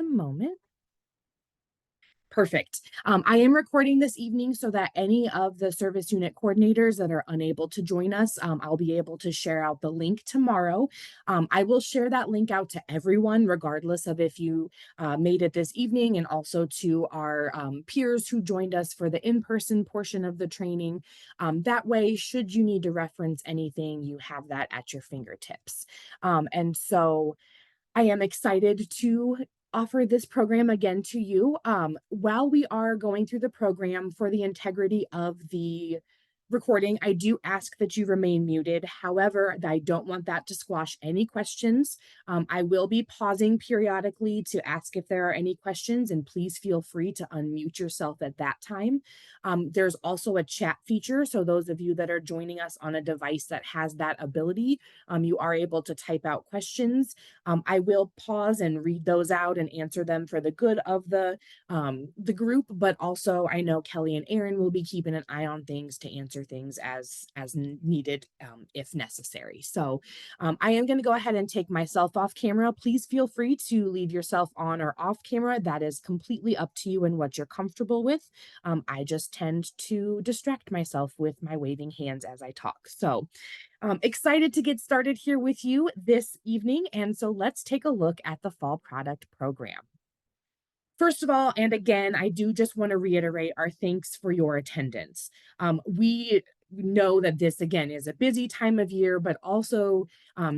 a moment. Perfect. I am recording this evening so that any of the service unit coordinators that are unable to join us, I'll be able to share out the link tomorrow. I will share that link out to everyone, regardless of if you made it this evening, and also to our peers who joined us for the in-person portion of the training. That way, should you need to reference anything, you have that at your fingertips. And so I am excited to offer this program again to you. While we are going through the program, for the integrity of the recording, I do ask that you remain muted. However, I don't want that to squash any questions. I will be pausing periodically to ask if there are any questions, and please feel free to unmute yourself at that time. There's also a chat feature, so those of you that are joining us on a device that has that ability, you are able to type out questions. I will pause and read those out and answer them for the good of the group, but also I know Kelly and Aaron will be keeping an eye on things to answer things as needed, if necessary. So I am going to go ahead and take myself off camera. Please feel free to leave yourself on or off camera. That is completely up to you and what you're comfortable with. I just tend to distract myself with my waving hands as I talk. So excited to get started here with you this evening. And so let's take a look at the fall product program. First of all, and again, I do just want to reiterate our thanks for your attendance. We know that this, again, is a busy time of year, but also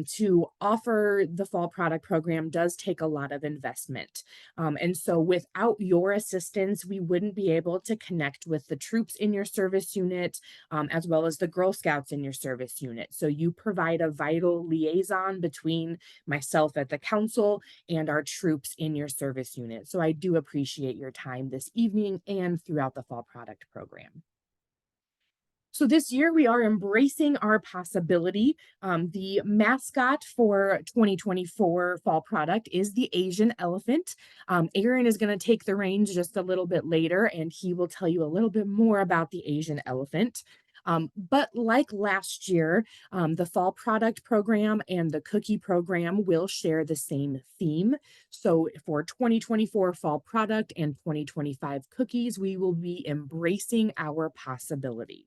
to offer the fall product program does take a lot of investment. And so without your assistance, we wouldn't be able to connect with the troops in your service unit, as well as the Girl Scouts in your service unit. So you provide a vital liaison between myself at the council and our troops in your service unit. So I do appreciate your time this evening and throughout the fall product program. So this year we are embracing our possibility. The mascot for 2024 fall product is the Asian elephant. Aaron is going to take the reins just a little bit later, and he will tell you a little bit more about the Asian elephant. But like last year, the fall product program and the cookie program will share the same theme. So for 2024 fall product and 2025 cookies, we will be embracing our possibility.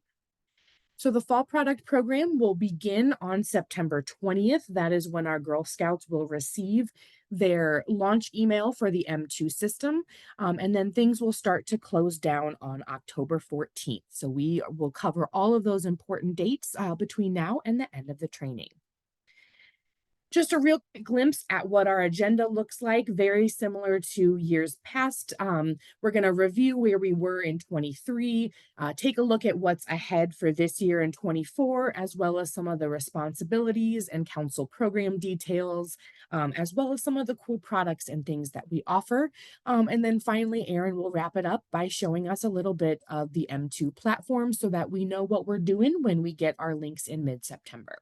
So the fall product program will begin on September 20th. That is when our Girl Scouts will receive their launch email for the M2 system. And then things will start to close down on October 14th. So we will cover all of those important dates between now and the end of the training. Just a real quick glimpse at what our agenda looks like, very similar to years past. We're going to review where we were in 23, take a look at what's ahead for this year in 24, as well as some of the responsibilities and council program details, as well as some of the cool products and things that we offer. And then finally, Aaron will wrap it up by showing us a little bit of the M2 platform so that we know what we're doing when we get our links in mid-September.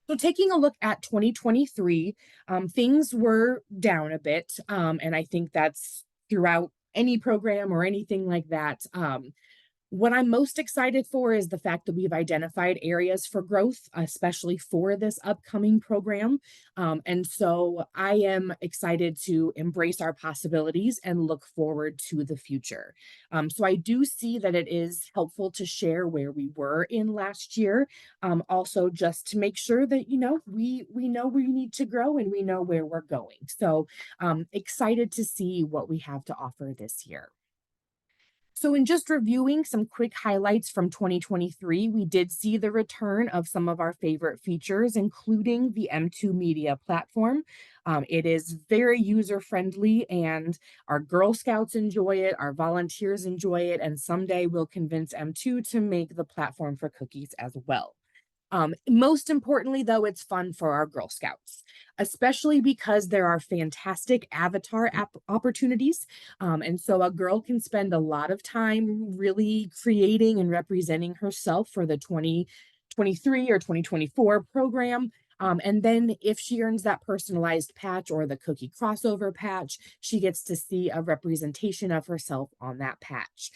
So taking a look at 2023, things were down a bit, and I think that's throughout any program or anything like that. What I'm most excited for is the fact that we've identified areas for growth, especially for this upcoming program. And so I am excited to embrace our possibilities and look forward to the future. So I do see that it is helpful to share where we were in last year. Also, just to make sure that, we know we need to grow and we know where we're going. So excited to see what we have to offer this year. So in just reviewing some quick highlights from 2023, we did see the return of some of our favorite features, including the M2 Media platform. It is very user-friendly, and our Girl Scouts enjoy it, our volunteers enjoy it, and someday we'll convince M2 to make the platform for cookies as well. Most importantly, though, it's fun for our Girl Scouts, especially because there are fantastic avatar opportunities. And so a girl can spend a lot of time really creating and representing herself for the 2023 or 2024 program. And then if she earns that personalized patch or the cookie crossover patch, she gets to see a representation of herself on that patch.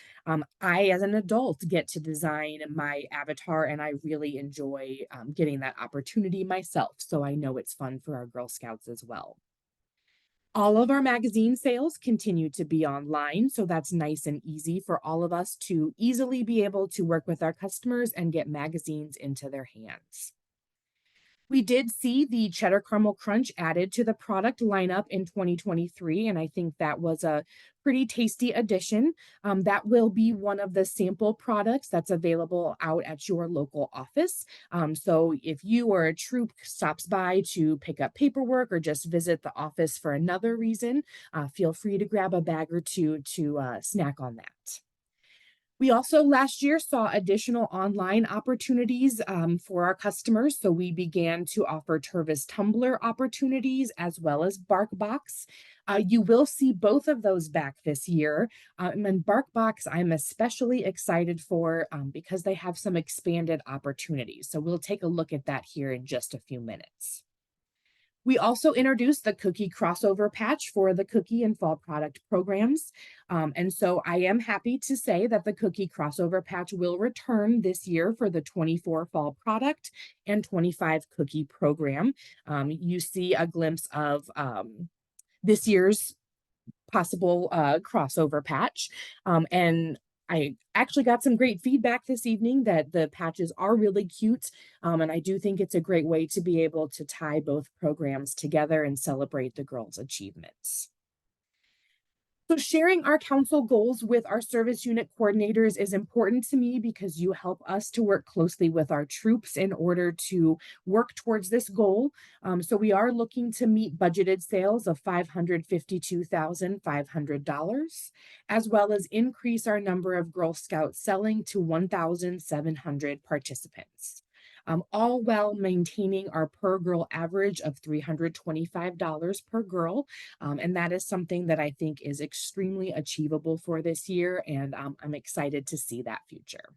I, as an adult, get to design my avatar, and I really enjoy getting that opportunity myself. So I know it's fun for our Girl Scouts as well. All of our magazine sales continue to be online, so that's nice and easy for all of us to easily be able to work with our customers and get magazines into their hands. We did see the cheddar caramel crunch added to the product lineup in 2023, and I think that was a pretty tasty addition. That will be one of the sample products that's available out at your local office. So if you or a troop stops by to pick up paperwork or just visit the office for another reason, feel free to grab a bag or two to snack on that. We also last year saw additional online opportunities for our customers. So we began to offer Tervis Tumbler opportunities as well as BarkBox. You will see both of those back this year. And BarkBox, I'm especially excited for because they have some expanded opportunities. So we'll take a look at that here in just a few minutes. We also introduced the cookie crossover patch for the cookie and fall product programs. And so I am happy to say that the cookie crossover patch will return this year for the 24 fall product and 25 cookie program. You see a glimpse of this year's possible crossover patch. And I actually got some great feedback this evening that the patches are really cute. And I do think it's a great way to be able to tie both programs together and celebrate the girls' achievements. So sharing our council goals with our service unit coordinators is important to me because you help us to work closely with our troops in order to work towards this goal. So we are looking to meet budgeted sales of $552,500, as well as increase our number of Girl Scouts selling to 1,700 participants. All while maintaining our per girl average of $325 per girl. And that is something that I think is extremely achievable for this year. And I'm excited to see that future.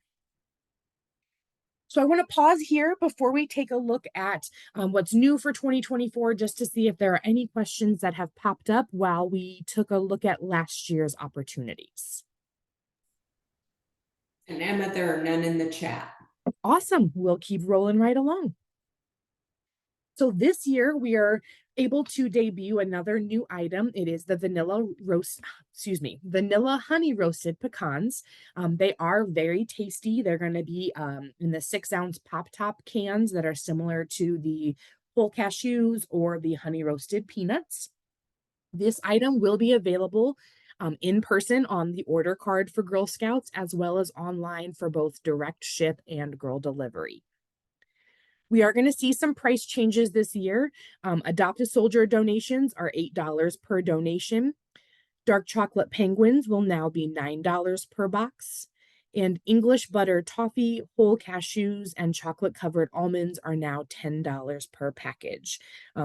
So I want to pause here before we take a look at what's new for 2024, just to see if there are any questions that have popped up while we took a look at last year's opportunities. And Emma, there are none in the chat. Awesome. We'll keep rolling right along. So this year we are able to debut another new item. It is the vanilla honey roasted pecans. They are very tasty. They're going to be in the 6-ounce pop top cans that are similar to the whole cashews or the honey roasted peanuts. This item will be available in person on the order card for Girl Scouts, as well as online for both direct ship and girl delivery. We are going to see some price changes this year. Adopt a Soldier donations are $8 per donation. Dark chocolate penguins will now be $9 per box. And English butter toffee, whole cashews, and chocolate covered almonds are now $10 per package.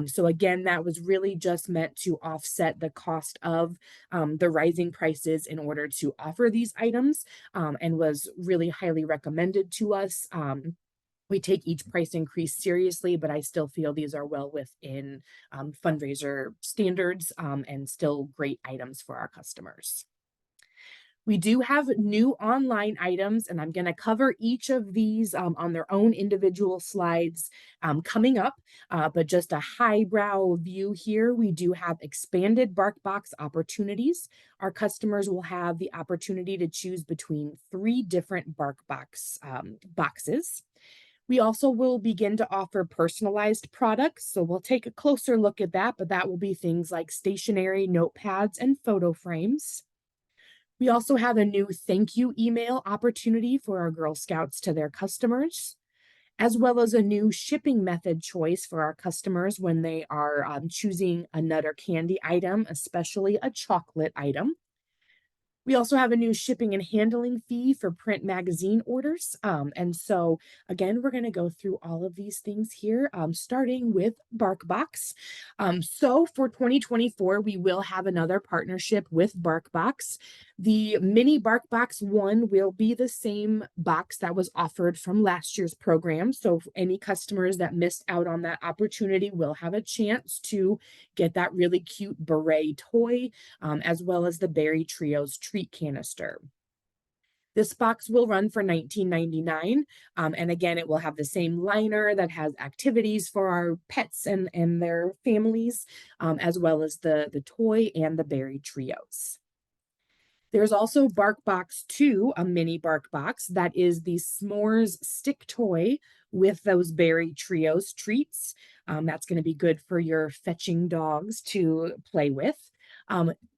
So again, that was really just meant to offset the cost of the rising prices in order to offer these items, and was really highly recommended to us. We take each price increase seriously, but I still feel these are well within fundraiser standards, and still great items for our customers. We do have new online items, and I'm going to cover each of these on their own individual slides coming up. But just a highbrow view here, we do have expanded BarkBox opportunities. Our customers will have the opportunity to choose between 3 different BarkBox boxes. We also will begin to offer personalized products. So we'll take a closer look at that, but that will be things like stationery, notepads, and photo frames. We also have a new thank you email opportunity for our Girl Scouts to their customers, as well as a new shipping method choice for our customers when they are choosing a nut or candy item, especially a chocolate item. We also have a new shipping and handling fee for print magazine orders. And so again, we're going to go through all of these things here, starting with BarkBox. So for 2024, we will have another partnership with BarkBox. The mini BarkBox 1 will be the same box that was offered from last year's program. So any customers that missed out on that opportunity will have a chance to get that really cute beret toy, as well as the Berry Trios treat canister. This box will run for $19.99. And again, it will have the same liner that has activities for our pets and their families, as well as the toy and the berry trios. There's also Bark Box 2, a mini Bark Box that is the s'mores stick toy with those berry trios treats. That's going to be good for your fetching dogs to play with.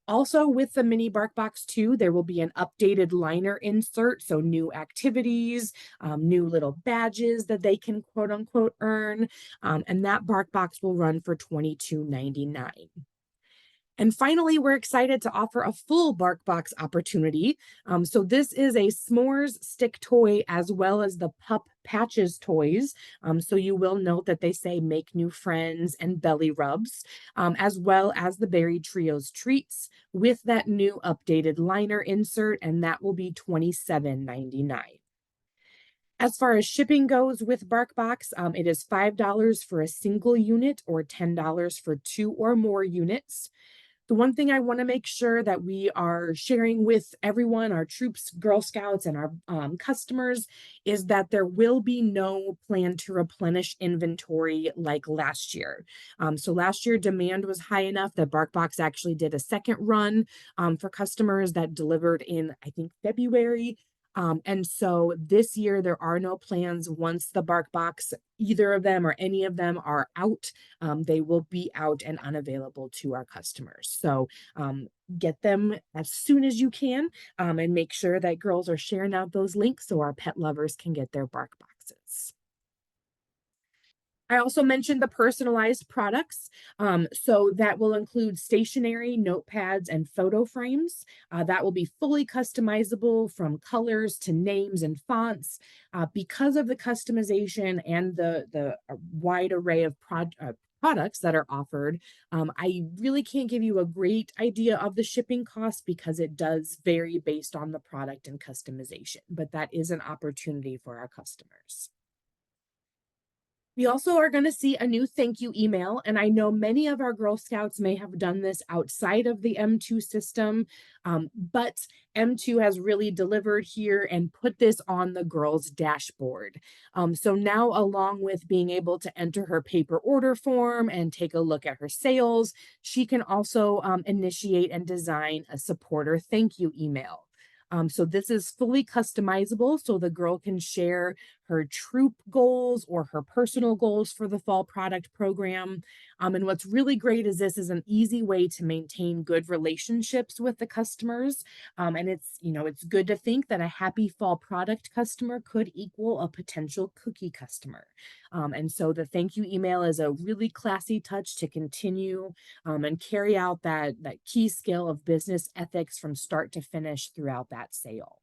Also, with the mini Bark Box 2, there will be an updated liner insert, so new activities, new little badges that they can quote unquote earn, and that Bark Box will run for $22.99. And finally, we're excited to offer a full BarkBox opportunity. So this is a s'mores stick toy as well as the pup patches toys. So you will note that they say make new friends and belly rubs, as well as the berry trios treats with that new updated liner insert, and that will be $27.99. As far as shipping goes with BarkBox, it is $5 for a single unit or $10 for 2 or more units. The one thing I want to make sure that we are sharing with everyone, our troops, Girl Scouts, and our customers, is that there will be no plan to replenish inventory like last year. So last year, demand was high enough that BarkBox actually did a second run for customers that delivered in, I think, February. And so this year, there are no plans once the BarkBox, either of them or any of them are out. They will be out and unavailable to our customers. So get them as soon as you can, and make sure that girls are sharing out those links so our pet lovers can get their bark boxes. I also mentioned the personalized products. So that will include stationery, notepads, and photo frames. That will be fully customizable from colors to names and fonts. Because of the customization and the wide array of products that are offered, I really can't give you a great idea of the shipping cost because it does vary based on the product and customization, but that is an opportunity for our customers. We also are going to see a new thank you email, and I know many of our Girl Scouts may have done this outside of the M2 system, but M2 has really delivered here and put this on the girls' dashboard. So now, along with being able to enter her paper order form and take a look at her sales, she can also initiate and design a supporter thank you email. So this is fully customizable, so the girl can share her troop goals or her personal goals for the fall product program. And what's really great is this is an easy way to maintain good relationships with the customers. And it's good to think that a happy fall product customer could equal a potential cookie customer. And so the thank you email is a really classy touch to continue and carry out that key skill of business ethics from start to finish throughout that sale.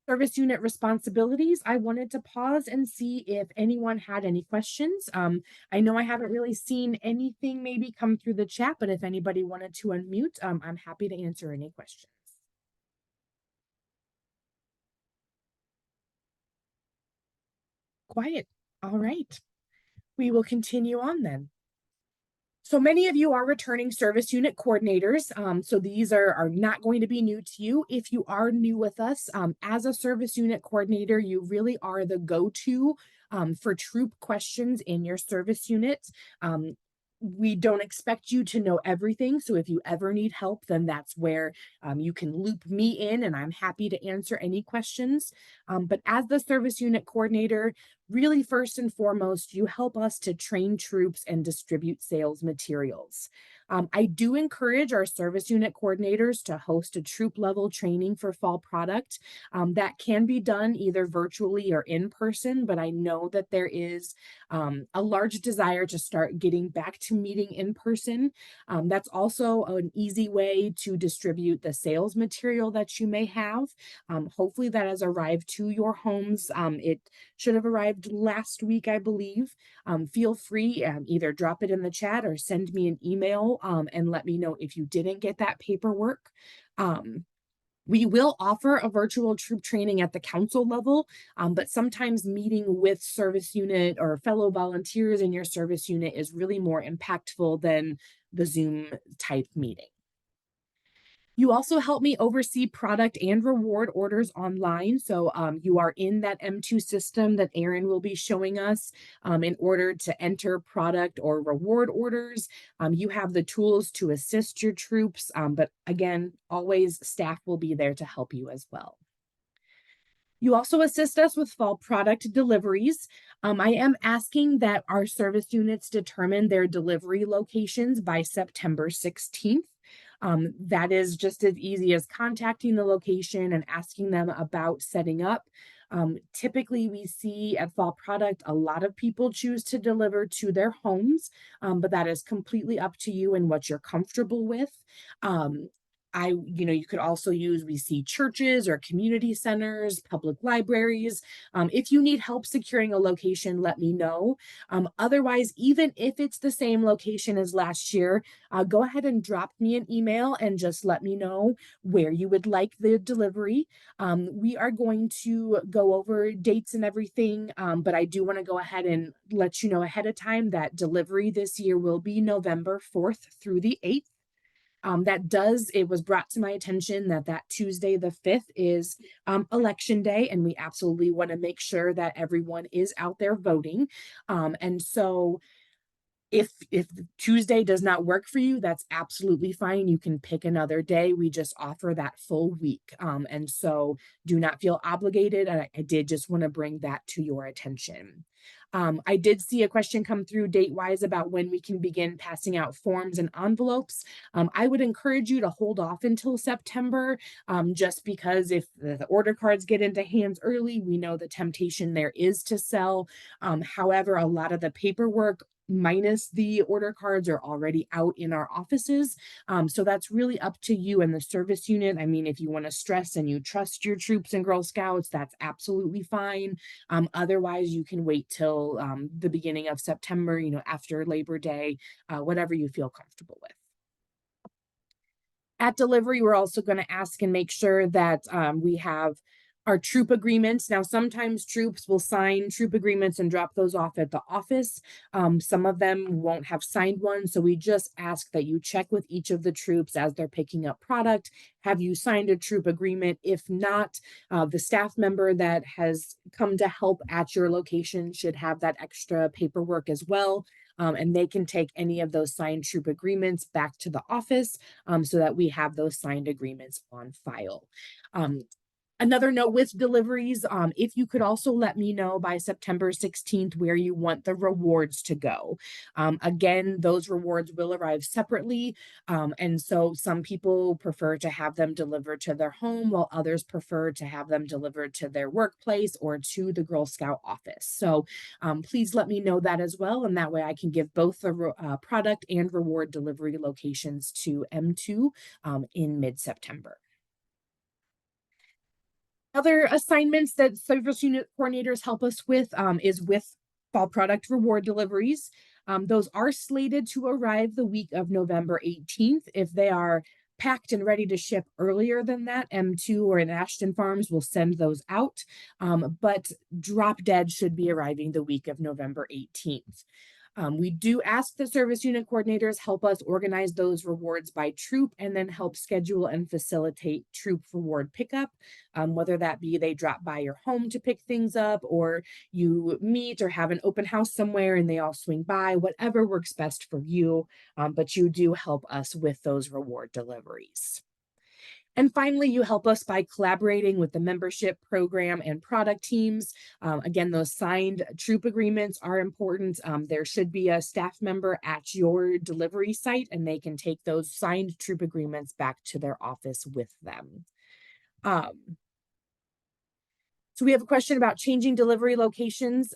Service unit responsibilities, I wanted to pause and see if anyone had any questions. I know I haven't really seen anything maybe come through the chat, but if anybody wanted to unmute, I'm happy to answer any questions. Quiet. All right. We will continue on then. So many of you are returning service unit coordinators. So these are not going to be new to you. If you are new with us, as a service unit coordinator, you really are the go-to for troop questions in your service unit. We don't expect you to know everything. So if you ever need help, then that's where you can loop me in, and I'm happy to answer any questions. But as the service unit coordinator, really first and foremost, you help us to train troops and distribute sales materials. I do encourage our service unit coordinators to host a troop level training for fall product. That can be done either virtually or in person, but I know that there is a large desire to start getting back to meeting in person. That's also an easy way to distribute the sales material that you may have. Hopefully that has arrived to your homes. It should have arrived last week, I believe. Feel free, either drop it in the chat or send me an email and let me know if you didn't get that paperwork. We will offer a virtual troop training at the council level, but sometimes meeting with service unit or fellow volunteers in your service unit is really more impactful than the Zoom type meeting. You also help me oversee product and reward orders online. So you are in that M2 system that Aaron will be showing us in order to enter product or reward orders. You have the tools to assist your troops, but again, always staff will be there to help you as well. You also assist us with fall product deliveries. I am asking that our service units determine their delivery locations by September 16th. That is just as easy as contacting the location and asking them about setting up. Typically, we see at Fall Product a lot of people choose to deliver to their homes, but that is completely up to you and what you're comfortable with. Um, you could also use, we see churches or community centers, public libraries. If you need help securing a location, let me know. Otherwise, even if it's the same location as last year, go ahead and drop me an email and just let me know where you would like the delivery. We are going to go over dates and everything, but I do want to go ahead and let you know ahead of time that delivery this year will be November 4th through the 8th. It was brought to my attention that that Tuesday, the 5th, is election day, and we absolutely want to make sure that everyone is out there voting. And so if Tuesday does not work for you, that's absolutely fine. You can pick another day. We just offer that full week. And so do not feel obligated. I did just want to bring that to your attention. I did see a question come through date-wise about when we can begin passing out forms and envelopes. I would encourage you to hold off until September, just because if the order cards get into hands early, we know the temptation there is to sell. However, a lot of the paperwork minus the order cards are already out in our offices. So that's really up to you and the service unit. I mean, if you want to stress and you trust your troops and Girl Scouts, that's absolutely fine. Otherwise, you can wait till the beginning of September, after Labor Day, whatever you feel comfortable with. At delivery, we're also going to ask and make sure that we have our troop agreements. Now, sometimes troops will sign troop agreements and drop those off at the office. Some of them won't have signed one. So we just ask that you check with each of the troops as they're picking up product. Have you signed a troop agreement? If not, the staff member that has come to help at your location should have that extra paperwork as well. And they can take any of those signed troop agreements back to the office, so that we have those signed agreements on file. Um, Another note with deliveries, if you could also let me know by September 16th where you want the rewards to go. Again, those rewards will arrive separately. And so some people prefer to have them delivered to their home, while others prefer to have them delivered to their workplace or to the Girl Scout office. So please let me know that as well. And that way I can give both the product and reward delivery locations to M2 in mid-September. Other assignments that service unit coordinators help us with is with fall product reward deliveries. Those are slated to arrive the week of November 18th. If they are packed and ready to ship earlier than that, M2 or in Ashton Farms will send those out. But drop dead should be arriving the week of November 18th. We do ask the service unit coordinators help us organize those rewards by troop and then help schedule and facilitate troop reward pickup, whether that be they drop by your home to pick things up, or you meet or have an open house somewhere and they all swing by, whatever works best for you. But you do help us with those reward deliveries. And finally, you help us by collaborating with the membership program and product teams. Again, those signed troop agreements are important. There should be a staff member at your delivery site, and they can take those signed troop agreements back to their office with them. So we have a question about changing delivery locations.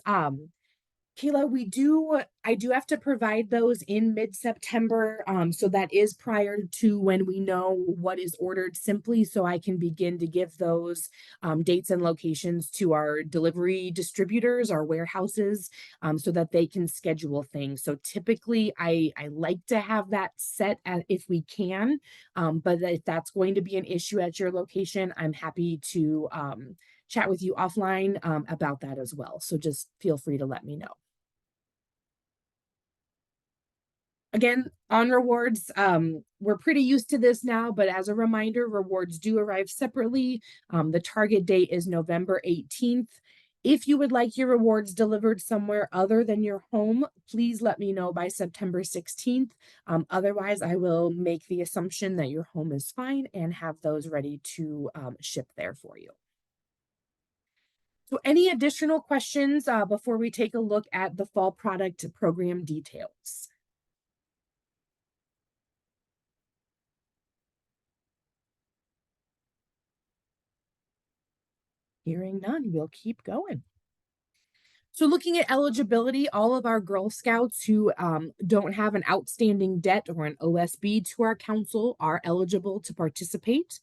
Kayla, I do have to provide those in mid-September. So that is prior to when we know what is ordered, simply so I can begin to give those dates and locations to our delivery distributors, our warehouses, so that they can schedule things. So typically I like to have that set if we can, but if that's going to be an issue at your location, I'm happy to chat with you offline about that as well. So just feel free to let me know. Again, on rewards, we're pretty used to this now, but as a reminder, rewards do arrive separately. The target date is November 18th. If you would like your rewards delivered somewhere other than your home, please let me know by September 16th. Otherwise, I will make the assumption that your home is fine and have those ready to ship there for you. So, any additional questions before we take a look at the fall product program details? Hearing none, we'll keep going. So, looking at eligibility, all of our Girl Scouts who don't have an outstanding debt or an OSB to our council are eligible to participate.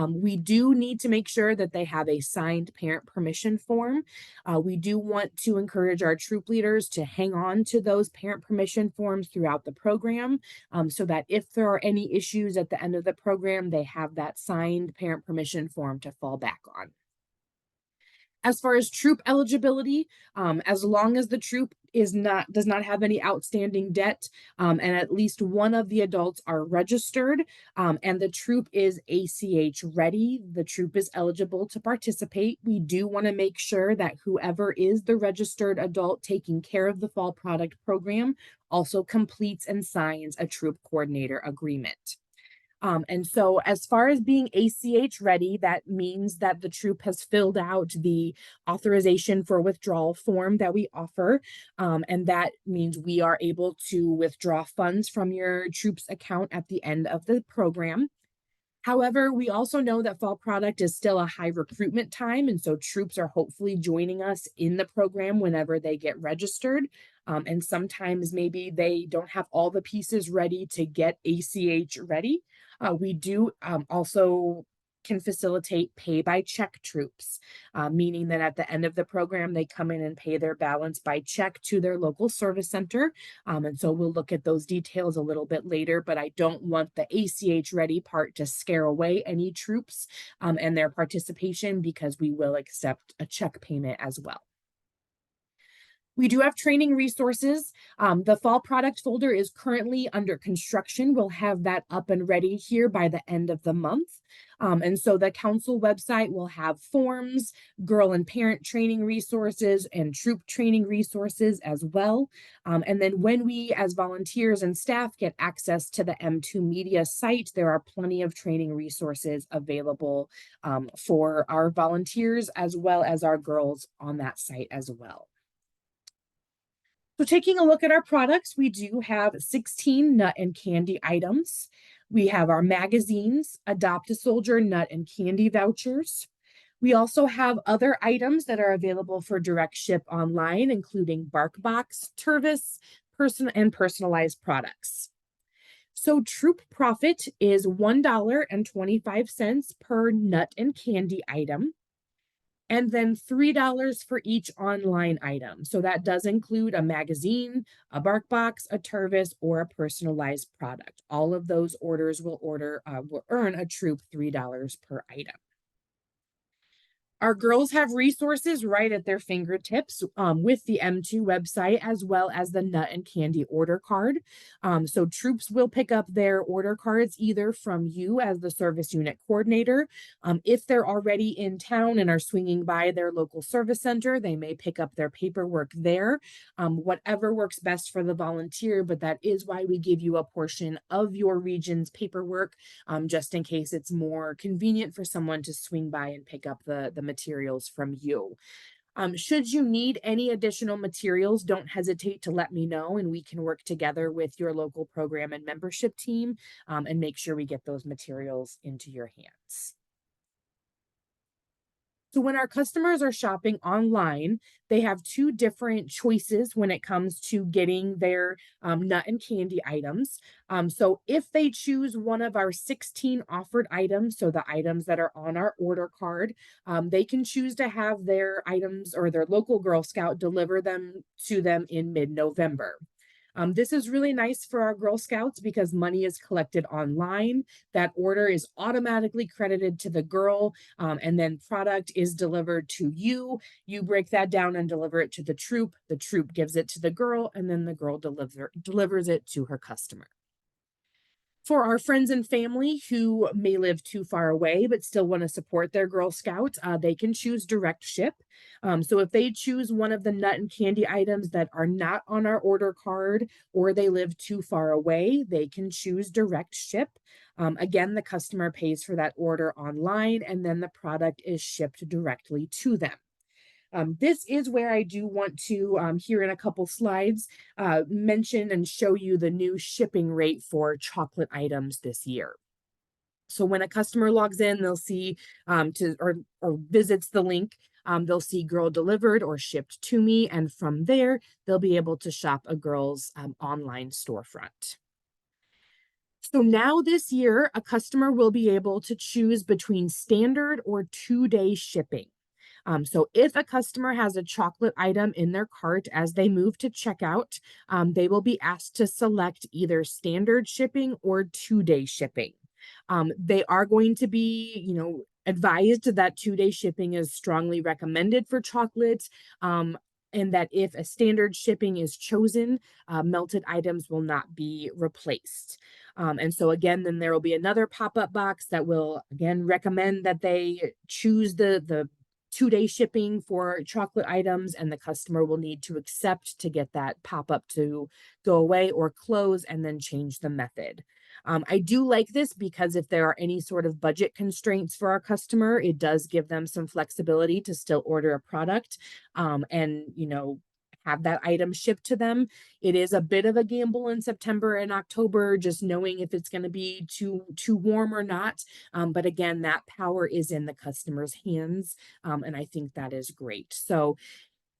We do need to make sure that they have a signed parent permission form. We do want to encourage our troop leaders to hang on to those parent permission forms throughout the program, so that if there are any issues at the end of the program, they have that signed parent permission form to fall back on. As far as troop eligibility, as long as the troop does not have any outstanding debt, and at least one of the adults are registered, and the troop is ACH ready, the troop is eligible to participate. We do want to make sure that whoever is the registered adult taking care of the fall product program also completes and signs a troop coordinator agreement. And so, as far as being ACH ready, that means that the troop has filled out the authorization for withdrawal form that we offer. And that means we are able to withdraw funds from your troop's account at the end of the program. However, we also know that fall product is still a high recruitment time, and so troops are hopefully joining us in the program whenever they get registered. And sometimes maybe they don't have all the pieces ready to get ACH ready. We do also can facilitate pay by check troops, meaning that at the end of the program, they come in and pay their balance by check to their local service center. And so we'll look at those details a little bit later, but I don't want the ACH ready part to scare away any troops and their participation, because we will accept a check payment as well. We do have training resources. The fall product folder is currently under construction. We'll have that up and ready here by the end of the month. And so the council website will have forms, girl and parent training resources, and troop training resources as well. And then when we, as volunteers and staff, get access to the M2 Media site, there are plenty of training resources available for our volunteers as well as our girls on that site as well. So taking a look at our products, we do have 16 nut and candy items. We have our magazines, Adopt a Soldier nut and candy vouchers. We also have other items that are available for direct ship online, including BarkBox, Tervis, and personalized products. So troop profit is $1.25 per nut and candy item, and then $3 for each online item. So that does include a magazine, a BarkBox, a Tervis, or a personalized product. All of those orders will earn a troop $3 per item. Our girls have resources right at their fingertips with the M2 website, as well as the nut and candy order card. So troops will pick up their order cards either from you as the service unit coordinator. If they're already in town and are swinging by their local service center, they may pick up their paperwork there. Whatever works best for the volunteer, but that is why we give you a portion of your region's paperwork, just in case it's more convenient for someone to swing by and pick up the materials from you. Should you need any additional materials, don't hesitate to let me know, and we can work together with your local program and membership team and make sure we get those materials into your hands. So when our customers are shopping online, they have two different choices when it comes to getting their nut and candy items. So if they choose one of our 16 offered items, so the items that are on our order card, they can choose to have their items or their local Girl Scout deliver them to them in mid-November. This is really nice for our Girl Scouts because money is collected online. That order is automatically credited to the girl, and then product is delivered to you. You break that down and deliver it to the troop. The troop gives it to the girl, and then the girl delivers it to her customer. For our friends and family who may live too far away but still want to support their Girl Scout, they can choose direct ship. So if they choose one of the nut and candy items that are not on our order card or they live too far away, they can choose direct ship. Again, the customer pays for that order online and then the product is shipped directly to them. This is where I do want to, here in a couple slides, mention and show you the new shipping rate for chocolate items this year. So when a customer logs in, they'll see or visits the link, they'll see girl delivered or shipped to me. And from there, they'll be able to shop a girl's online storefront. So now this year, a customer will be able to choose between standard or 2-day shipping. So if a customer has a chocolate item in their cart as they move to checkout, they will be asked to select either standard shipping or 2-day shipping. They are going to be, advised that 2-day shipping is strongly recommended for chocolate. And that if a standard shipping is chosen, melted items will not be replaced. And so again, then there will be another pop-up box that will again recommend that they choose the 2-day shipping for chocolate items, and the customer will need to accept to get that pop-up to go away or close and then change the method. I do like this because if there are any sort of budget constraints for our customer, it does give them some flexibility to still order a product and, have that item shipped to them. It is a bit of a gamble in September and October, just knowing if it's going to be too warm or not. But again, that power is in the customer's hands, and I think that is great. So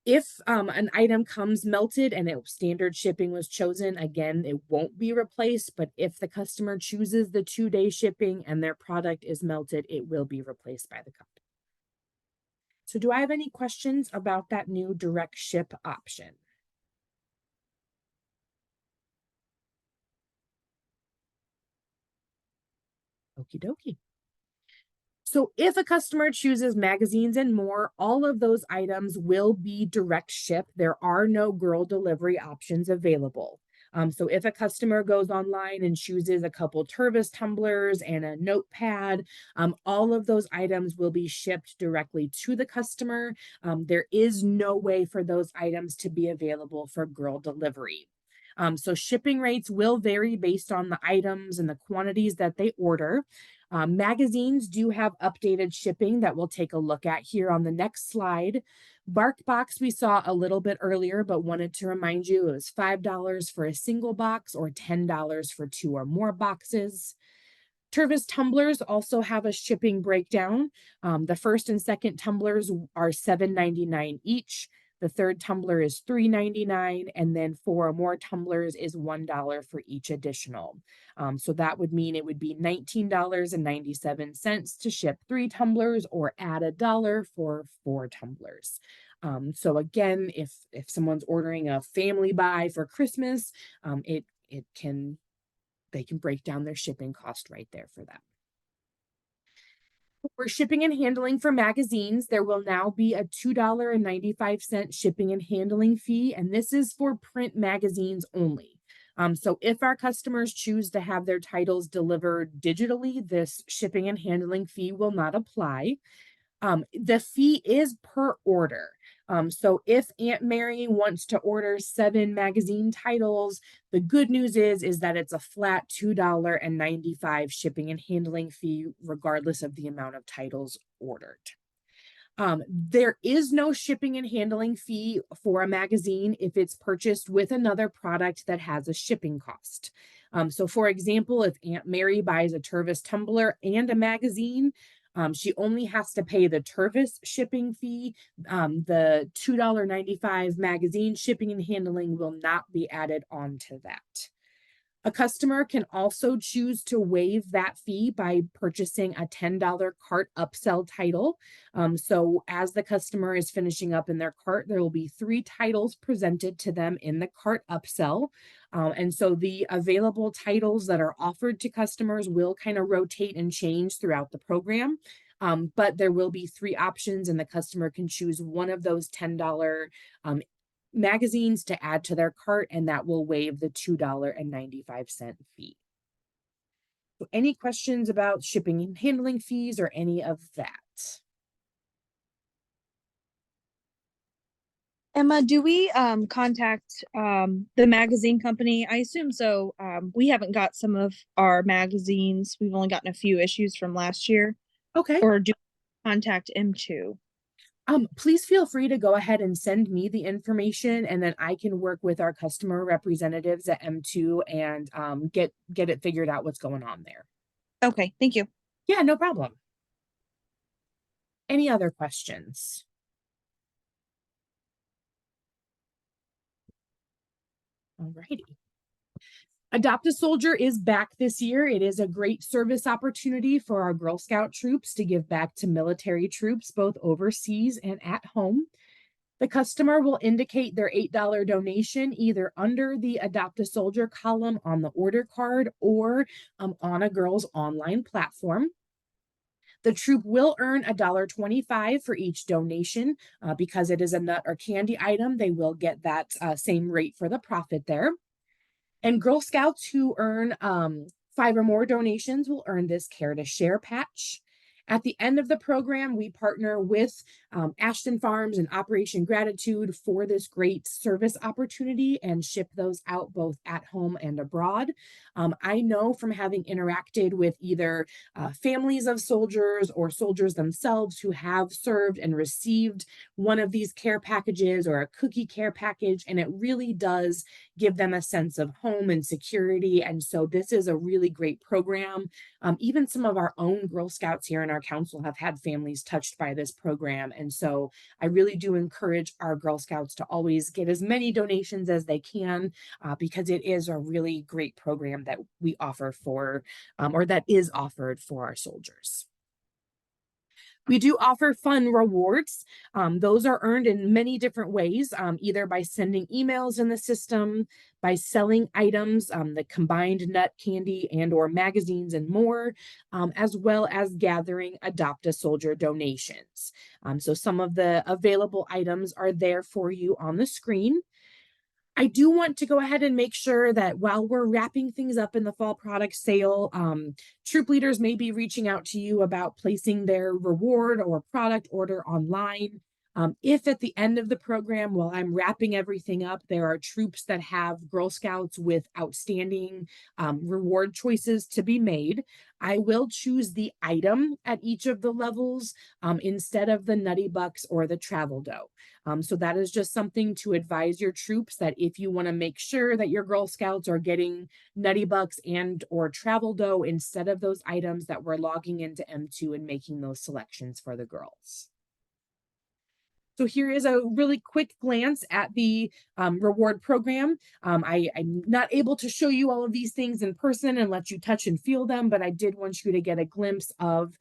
if an item comes melted and standard shipping was chosen, again, it won't be replaced. But if the customer chooses the 2-day shipping and their product is melted, it will be replaced by the company. So do I have any questions about that new direct ship option? Okie dokie. So if a customer chooses magazines and more, all of those items will be direct ship. There are no girl delivery options available. So if a customer goes online and chooses a couple Tervis tumblers and a notepad, all of those items will be shipped directly to the customer. There is no way for those items to be available for girl delivery. So shipping rates will vary based on the items and the quantities that they order. Magazines do have updated shipping that we'll take a look at here on the next slide. BarkBox we saw a little bit earlier, but wanted to remind you it was $5 for a single box or $10 for 2 or more boxes. Tervis tumblers also have a shipping breakdown. The first and second tumblers are $7.99 each. The third tumbler is $3.99, and then 4 or more tumblers is $1 for each additional. So that would mean it would be $19.97 to ship 3 tumblers or add $1 for 4 tumblers. So again, if someone's ordering a family buy for Christmas, they can break down their shipping cost right there for them. For shipping and handling for magazines, there will now be a $2.95 shipping and handling fee, and this is for print magazines only. So if our customers choose to have their titles delivered digitally, this shipping and handling fee will not apply. The fee is per order. So if Aunt Mary wants to order 7 magazine titles, the good news is that it's a flat $2.95 shipping and handling fee, regardless of the amount of titles ordered. There is no shipping and handling fee for a magazine if it's purchased with another product that has a shipping cost. So for example, if Aunt Mary buys a Tervis tumbler and a magazine, she only has to pay the Tervis shipping fee. The $2.95 magazine shipping and handling will not be added on to that. A customer can also choose to waive that fee by purchasing a $10 cart upsell title. So, as the customer is finishing up in their cart, there will be three titles presented to them in the cart upsell. And so, the available titles that are offered to customers will kind of rotate and change throughout the program. But there will be three options, and the customer can choose one of those $10 um, magazines to add to their cart, and that will waive the $2.95 fee. So any questions about shipping and handling fees or any of that? Emma, do we contact the magazine company? I assume so. We haven't got some of our magazines. We've only gotten a few issues from last year. Okay. Or do we contact M2? Please feel free to go ahead and send me the information, and then I can work with our customer representatives at M2 and get it figured out what's going on there. Okay, thank you. Yeah, no problem. Any other questions? Alrighty. Adopt a Soldier is back this year. It is a great service opportunity for our Girl Scout troops to give back to military troops, both overseas and at home. The customer will indicate their $8 donation either under the Adopt a Soldier column on the order card or on a girl's online platform. The troop will earn $1.25 for each donation. Because it is a nut or candy item, they will get that same rate for the profit there. And Girl Scouts who earn 5 or more donations will earn this Care to Share patch. At the end of the program, we partner with Ashton Farms and Operation Gratitude for this great service opportunity and ship those out both at home and abroad. I know from having interacted with either families of soldiers or soldiers themselves who have served and received one of these care packages or a cookie care package, and it really does give them a sense of home and security. And so this is a really great program. Even some of our own Girl Scouts here in our council have had families touched by this program. And so I really do encourage our Girl Scouts to always get as many donations as they can because it is a really great program that we offer for, or that is offered for our soldiers. We do offer fun rewards. Those are earned in many different ways, either by sending emails in the system, by selling items, the combined nut, candy, and or magazines and more, as well as gathering Adopt a Soldier donations. So some of the available items are there for you on the screen. I do want to go ahead and make sure that while we're wrapping things up in the fall product sale, troop leaders may be reaching out to you about placing their reward or product order online. If at the end of the program, while I'm wrapping everything up, there are troops that have Girl Scouts with outstanding reward choices to be made, I will choose the item at each of the levels instead of the Nutty Bucks or the Travel Dough. So that is just something to advise your troops that if you want to make sure that your Girl Scouts are getting Nutty Bucks and or Travel Dough instead of those items, that we're logging into M2 and making those selections for the girls. So here is a really quick glance at the reward program. I'm not able to show you all of these things in person and let you touch and feel them, but I did want you to get a glimpse of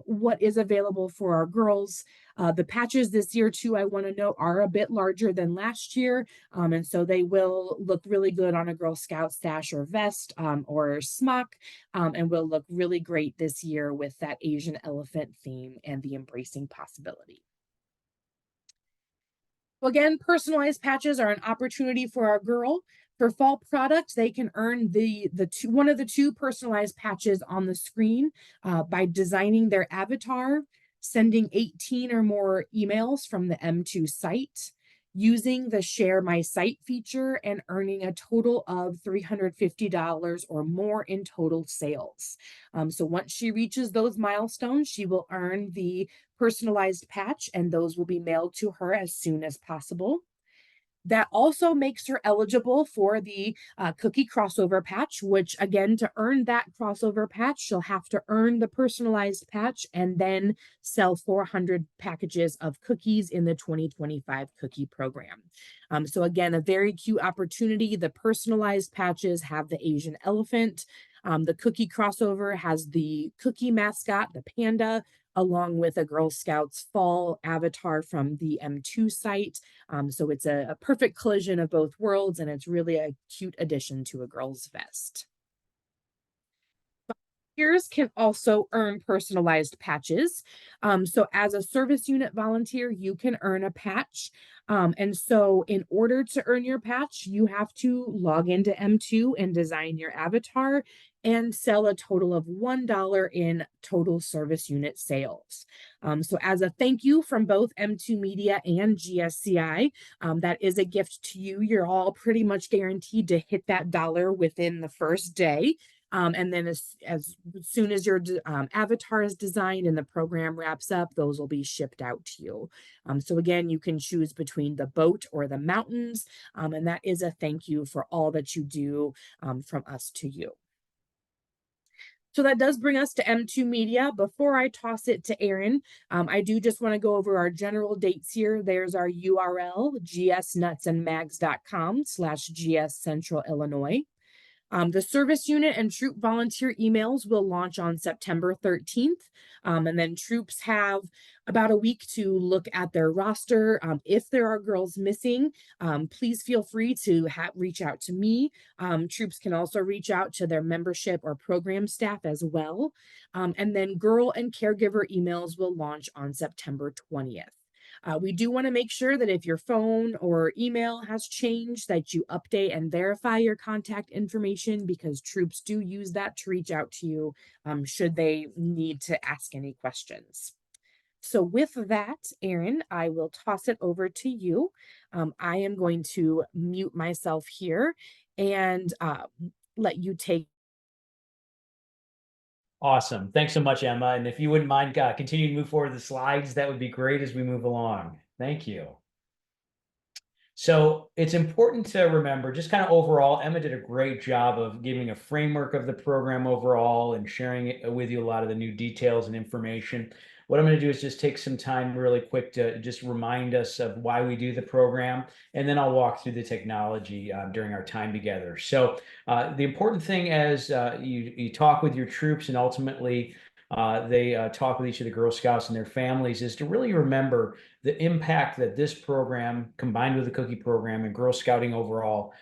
what is available for our girls. The patches this year too, I want to note, are a bit larger than last year. And so they will look really good on a Girl Scout sash or vest or smock, and will look really great this year with that Asian elephant theme and the embracing possibility. Again, personalized patches are an opportunity for our girl. For fall products, they can earn one of the two personalized patches on the screen by designing their avatar, sending 18 or more emails from the M2 site, using the Share My Site feature, and earning a total of $350 or more in total sales. So once she reaches those milestones, she will earn the personalized patch, and those will be mailed to her as soon as possible. That also makes her eligible for the cookie crossover patch, which again, to earn that crossover patch, she'll have to earn the personalized patch and then sell 400 packages of cookies in the 2025 cookie program. So again, a very cute opportunity. The personalized patches have the Asian elephant. The cookie crossover has the cookie mascot, the panda, along with a Girl Scouts fall avatar from the M2 site. So it's a perfect collision of both worlds, and it's really a cute addition to a girl's vest. Volunteers can also earn personalized patches. So as a service unit volunteer, you can earn a patch. And so in order to earn your patch, you have to log into M2 and design your avatar and sell a total of $1 in total service unit sales. So as a thank you from both M2 Media and GSCI, that is a gift to you. You're all pretty much guaranteed to hit that dollar within the first day. And then as soon as your avatar is designed and the program wraps up, those will be shipped out to you. So again, you can choose between the boat or the mountains. And that is a thank you for all that you do from us to you. So that does bring us to M2 Media. Before I toss it to Aaron, I do just want to go over our general dates here. There's our URL, gsnutsandmags.com/GS Central Illinois. The service unit and troop volunteer emails will launch on September 13th. And then troops have about a week to look at their roster. If there are girls missing, please feel free to reach out to me. Troops can also reach out to their membership or program staff as well. And then girl and caregiver emails will launch on September 20th. We do want to make sure that if your phone or email has changed, that you update and verify your contact information, because troops do use that to reach out to you should they need to ask any questions. So with that, Aaron, I will toss it over to you. I am going to mute myself here and let you take. Awesome. Thanks so much, Emma. And if you wouldn't mind continuing to move forward the slides, that would be great as we move along. Thank you. So it's important to remember, just kind of overall, Emma did a great job of giving a framework of the program overall and sharing it with you a lot of the new details and information. What I'm going to do is just take some time really quick to just remind us of why we do the program, and then I'll walk through the technology during our time together. So the important thing as you talk with your troops and ultimately they talk with each of the Girl Scouts and their families is to really remember the impact that this program, combined with the cookie program and Girl Scouting overall,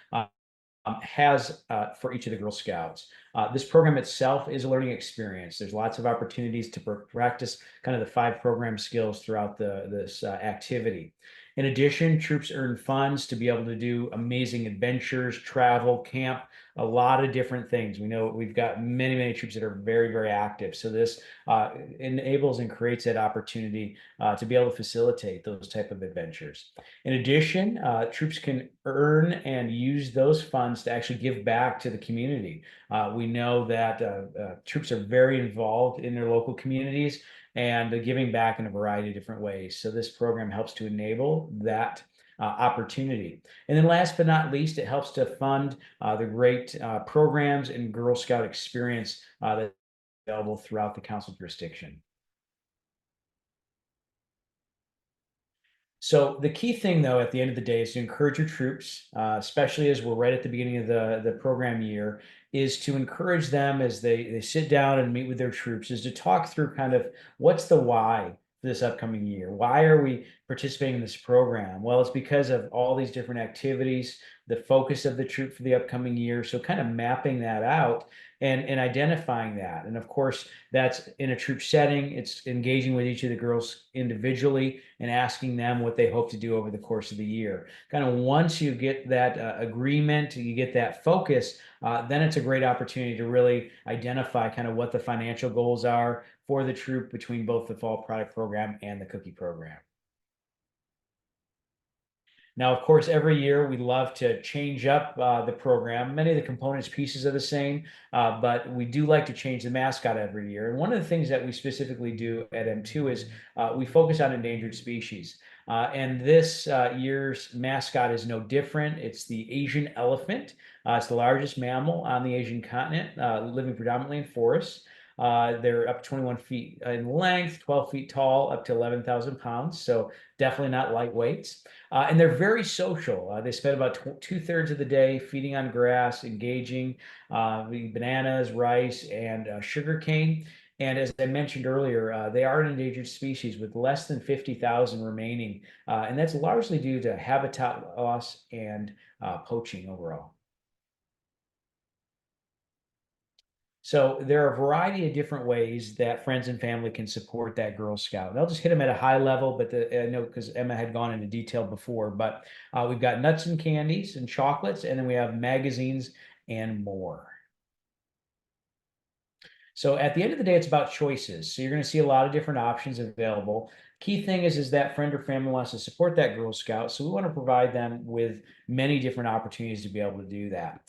has for each of the Girl Scouts. This program itself is a learning experience. There's lots of opportunities to practice kind of the 5 program skills throughout this activity. In addition, troops earn funds to be able to do amazing adventures, travel, camp, a lot of different things. We know we've got many, many troops that are very, very active. So this enables and creates that opportunity to be able to facilitate those type of adventures. In addition, troops can earn and use those funds to actually give back to the community. We know that troops are very involved in their local communities and giving back in a variety of different ways. So this program helps to enable that opportunity. And then last but not least, it helps to fund the great programs and Girl Scout experience that's available throughout the council jurisdiction. So the key thing, though, at the end of the day is to encourage your troops, especially as we're right at the beginning of the program year, is to encourage them as they sit down and meet with their troops, is to talk through kind of what's the why for this upcoming year. Why are we participating in this program? Well, it's because of all these different activities, the focus of the troop for the upcoming year. So kind of mapping that out and identifying that. And of course, that's in a troop setting. It's engaging with each of the girls individually and asking them what they hope to do over the course of the year. Kind of once you get that agreement, you get that focus, then it's a great opportunity to really identify kind of what the financial goals are for the troop between both the fall product program and the cookie program. Now, of course, every year we love to change up the program. Many of the components, pieces are the same, but we do like to change the mascot every year. And one of the things that we specifically do at M2 is we focus on endangered species. And this year's mascot is no different. It's the Asian elephant. It's the largest mammal on the Asian continent, living predominantly in forests. They're up 21 feet in length, 12 feet tall, up to 11,000 pounds. So definitely not lightweights. And they're very social. They spend about 2/3 of the day feeding on grass, engaging, eating bananas, rice, and sugar cane. And as I mentioned earlier, they are an endangered species with less than 50,000 remaining. And that's largely due to habitat loss and poaching overall. So there are a variety of different ways that friends and family can support that Girl Scout. And I'll just hit them at a high level, but I know because Emma had gone into detail before, but we've got nuts and candies and chocolates, and then we have magazines and more. So at the end of the day, it's about choices. So you're going to see a lot of different options available. Key thing is that friend or family wants to support that Girl Scout. So we want to provide them with many different opportunities to be able to do that.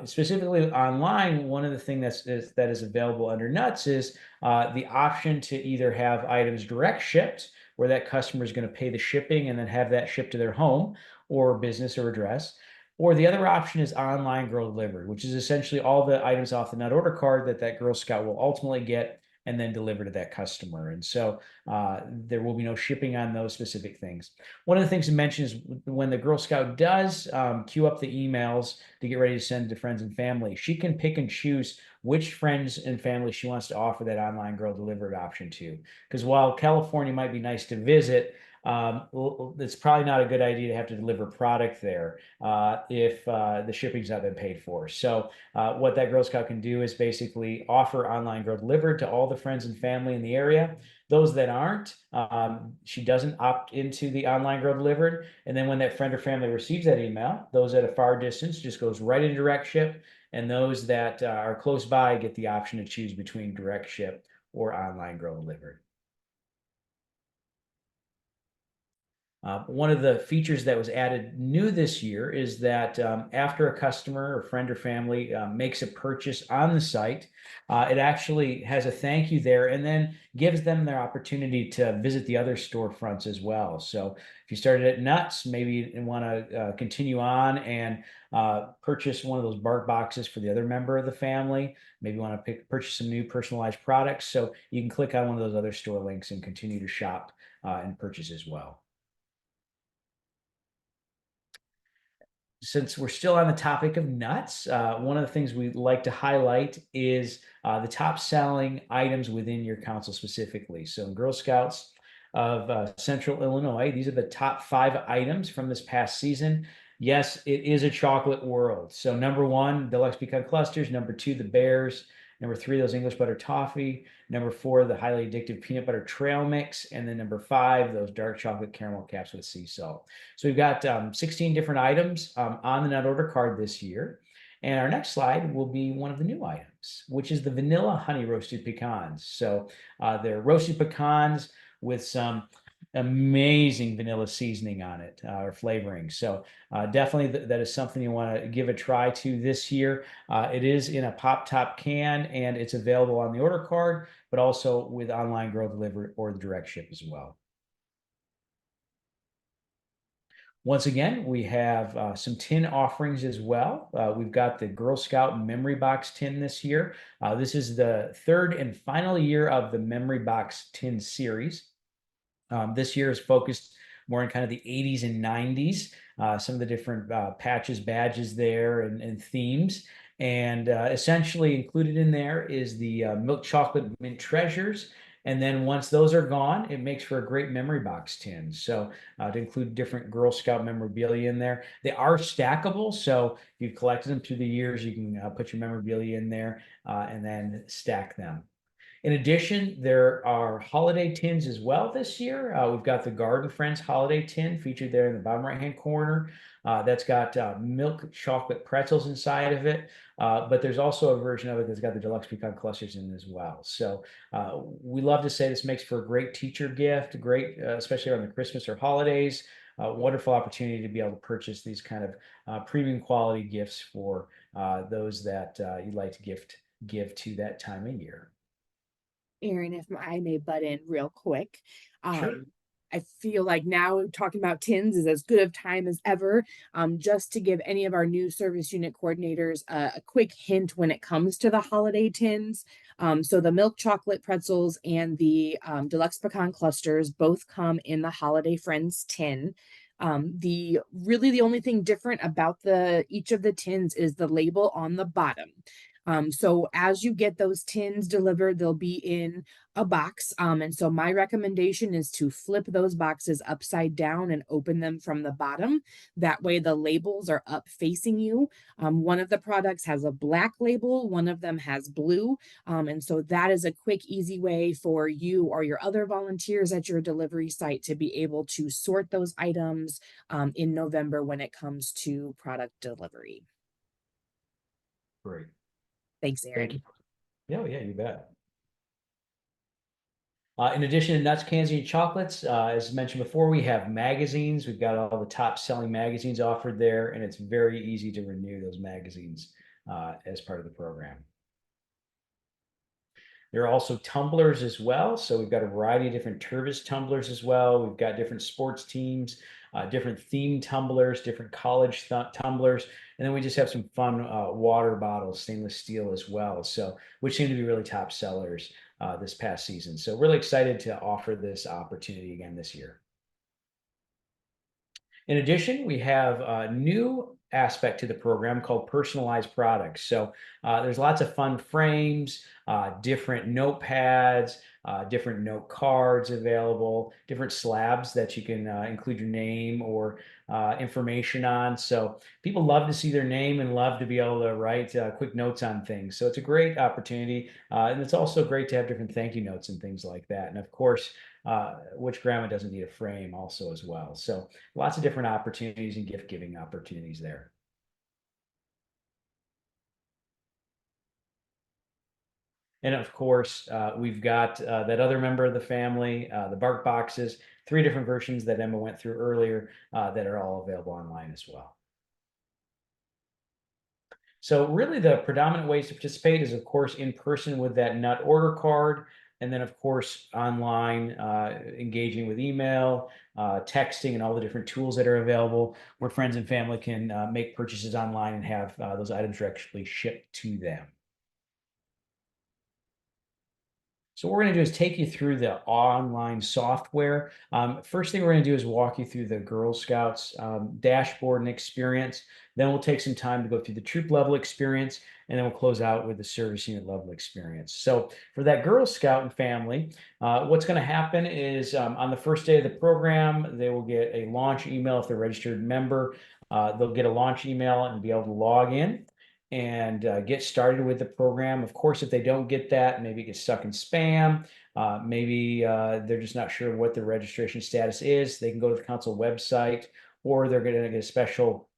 Specifically online, one of the things that is available under Nuts is the option to either have items direct shipped, where that customer is going to pay the shipping and then have that shipped to their home or business or address. Or the other option is online Girl Delivered, which is essentially all the items off the nut order card that Girl Scout will ultimately get and then deliver to that customer. And so there will be no shipping on those specific things. One of the things to mention is when the Girl Scout does queue up the emails to get ready to send to friends and family, she can pick and choose which friends and family she wants to offer that online Girl Delivered option to. Because while California might be nice to visit, it's probably not a good idea to have to deliver product there if the shipping's not been paid for. So what that Girl Scout can do is basically offer online Girl Delivered to all the friends and family in the area. Those that aren't, she doesn't opt into the online Girl Delivered. And then when that friend or family receives that email, those at a far distance just goes right into direct ship. And those that are close by get the option to choose between direct ship or online Girl Delivered. One of the features that was added new this year is that after a customer or friend or family makes a purchase on the site, it actually has a thank you there and then gives them their opportunity to visit the other storefronts as well. So if you started at Nuts, maybe you want to continue on and purchase one of those bark boxes for the other member of the family. Maybe you want to purchase some new personalized products. So you can click on one of those other store links and continue to shop and purchase as well. Since we're still on the topic of nuts, one of the things we'd like to highlight is the top selling items within your council specifically. So Girl Scouts of Central Illinois, these are the top 5 items from this past season. Yes, it is a chocolate world. So number 1, Deluxe Pecan Clusters. Number 2, the Bears. Number 3, those English butter toffee. Number 4, the highly addictive peanut butter trail mix. And then number 5, those dark chocolate caramel caps with sea salt. So we've got 16 different items on the nut order card this year. And our next slide will be one of the new items, which is the vanilla honey roasted pecans. So they're roasted pecans with some amazing vanilla seasoning on it or flavoring. So definitely that is something you want to give a try to this year. It is in a pop top can and it's available on the order card, but also with online Girl Delivered or the direct ship as well. Once again, we have some tin offerings as well. We've got the Girl Scout Memory Box tin this year. This is the 3rd and final year of the Memory Box tin series. This year is focused more on kind of the 80s and 90s, some of the different patches, badges there and themes. And essentially included in there is the milk chocolate mint treasures. And then once those are gone, it makes for a great memory box tin. So to include different Girl Scout memorabilia in there. They are stackable. So if you've collected them through the years, you can put your memorabilia in there and then stack them. In addition, there are holiday tins as well this year. We've got the Garden Friends holiday tin featured there in the bottom right-hand corner. That's got milk chocolate pretzels inside of it. But there's also a version of it that's got the deluxe pecan clusters in it as well. So we love to say this makes for a great teacher gift, great, especially around the Christmas or holidays. Wonderful opportunity to be able to purchase these kind of premium quality gifts for those that you'd like to give to that time of year. Aaron, if I may butt in real quick. Sure. I feel like now talking about tins is as good of time as ever, just to give any of our new service unit coordinators a quick hint when it comes to the holiday tins. So the milk chocolate pretzels and the deluxe pecan clusters both come in the Holiday Friends tin. The only thing different about each of the tins is the label on the bottom. So as you get those tins delivered, they'll be in a box. And so my recommendation is to flip those boxes upside down and open them from the bottom. That way the labels are up facing you. One of the products has a black label, one of them has blue. And so that is a quick, easy way for you or your other volunteers at your delivery site to be able to sort those items in November when it comes to product delivery. Great. Thanks, Aaron. Thank you. Yeah, you bet. In addition to nuts, candies, and chocolates, as mentioned before, we have magazines. We've got all the top selling magazines offered there, and it's very easy to renew those magazines as part of the program. There are also tumblers as well. So we've got a variety of different Tervis tumblers as well. We've got different sports teams, different theme tumblers, different college tumblers. And then we just have some fun water bottles, stainless steel as well. So, which seem to be really top sellers this past season. So really excited to offer this opportunity again this year. In addition, we have a new aspect to the program called personalized products. So there's lots of fun frames, different notepads, different note cards available, different slabs that you can include your name or information on. So people love to see their name and love to be able to write quick notes on things. So it's a great opportunity. And it's also great to have different thank you notes and things like that. And of course, which grandma doesn't need a frame also as well. So lots of different opportunities and gift giving opportunities there. And of course, we've got that other member of the family, the Bark Boxes, 3 different versions that Emma went through earlier that are all available online as well. So really the predominant ways to participate is, of course, in person with that nut order card. And then, of course, online, engaging with email, texting, and all the different tools that are available where friends and family can make purchases online and have those items directly shipped to them. So what we're going to do is take you through the online software. First thing we're going to do is walk you through the Girl Scouts dashboard and experience. Then we'll take some time to go through the troop level experience, and then we'll close out with the service unit level experience. So for that Girl Scout and family, what's going to happen is on the first day of the program, they will get a launch email if they're a registered member. They'll get a launch email and be able to log in and get started with the program. Of course, if they don't get that, maybe it gets stuck in spam. Maybe they're just not sure what the registration status is. They can go to the council website, or they're going to get a special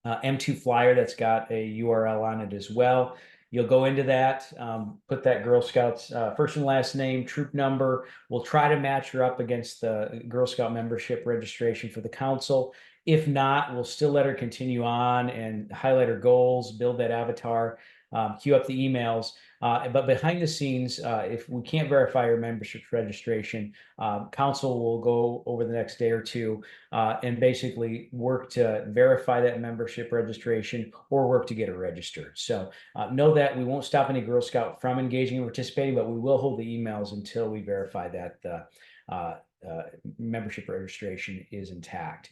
M2 flyer that's got a URL on it as well. You'll go into that, put that Girl Scouts first and last name, troop number. We'll try to match her up against the Girl Scout membership registration for the council. If not, we'll still let her continue on and highlight her goals, build that avatar, queue up the emails. But behind the scenes, if we can't verify her membership registration, council will go over the next day or two and basically work to verify that membership registration or work to get her registered. So know that we won't stop any Girl Scout from engaging and participating, but we will hold the emails until we verify that membership registration is intact.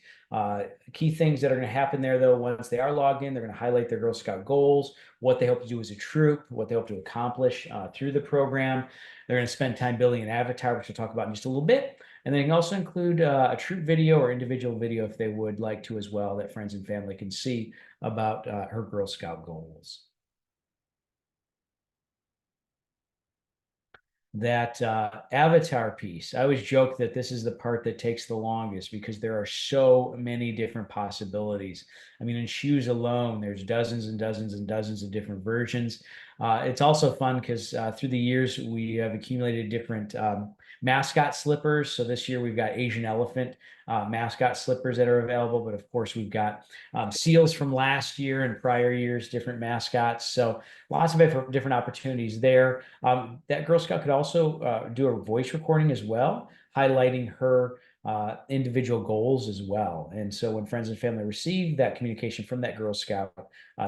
Key things that are going to happen there, though, once they are logged in, they're going to highlight their Girl Scout goals, what they hope to do as a troop, what they hope to accomplish through the program. They're going to spend time building an avatar, which we'll talk about in just a little bit. And they can also include a troop video or individual video if they would like to as well, that friends and family can see about her Girl Scout goals. That avatar piece, I always joke that this is the part that takes the longest because there are so many different possibilities. I mean, in shoes alone, there's dozens and dozens and dozens of different versions. It's also fun because through the years, we have accumulated different mascot slippers. So this year we've got Asian elephant mascot slippers that are available. But of course, we've got seals from last year and prior years, different mascots. So lots of different opportunities there. That Girl Scout could also do a voice recording as well, highlighting her individual goals as well. And so when friends and family receive that communication from that Girl Scout,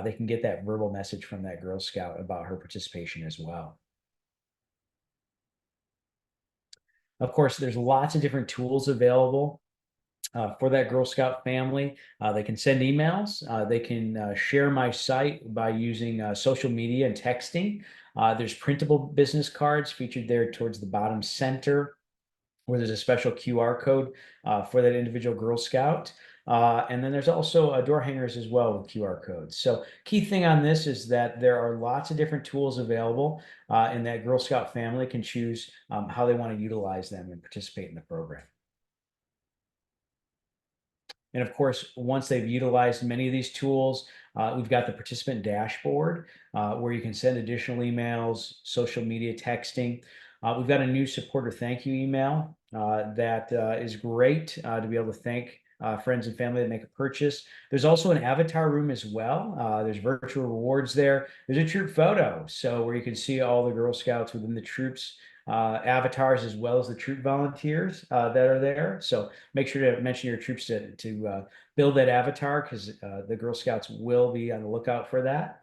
they can get that verbal message from that Girl Scout about her participation as well. Of course, there's lots of different tools available for that Girl Scout family. They can send emails. They can share my site by using social media and texting. There's printable business cards featured there towards the bottom center, where there's a special QR code for that individual Girl Scout. And then there's also door hangers as well with QR codes. So key thing on this is that there are lots of different tools available, and that Girl Scout family can choose how they want to utilize them and participate in the program. And of course, once they've utilized many of these tools, we've got the participant dashboard where you can send additional emails, social media texting. We've got a new supporter thank you email that is great to be able to thank friends and family that make a purchase. There's also an avatar room as well. There's virtual rewards there. There's a troop photo, so where you can see all the Girl Scouts within the troops avatars, as well as the troop volunteers that are there. So make sure to mention your troops to build that avatar, because the Girl Scouts will be on the lookout for that.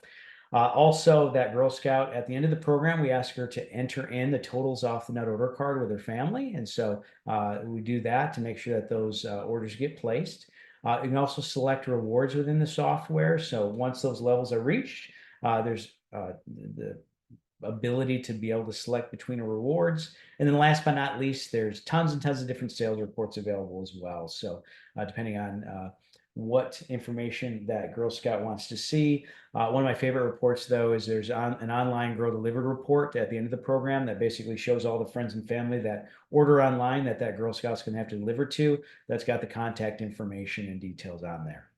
Also, that Girl Scout at the end of the program, we ask her to enter in the totals off the nut order card with her family. And so we do that to make sure that those orders get placed. You can also select rewards within the software. So once those levels are reached, there's the ability to be able to select between the rewards. And then last but not least, there's tons and tons of different sales reports available as well. So depending on what information that Girl Scout wants to see. One of my favorite reports, though, is there's an online Girl Delivered report at the end of the program that basically shows all the friends and family that order online that Girl Scout's going to have to deliver to. That's got the contact information and details on there.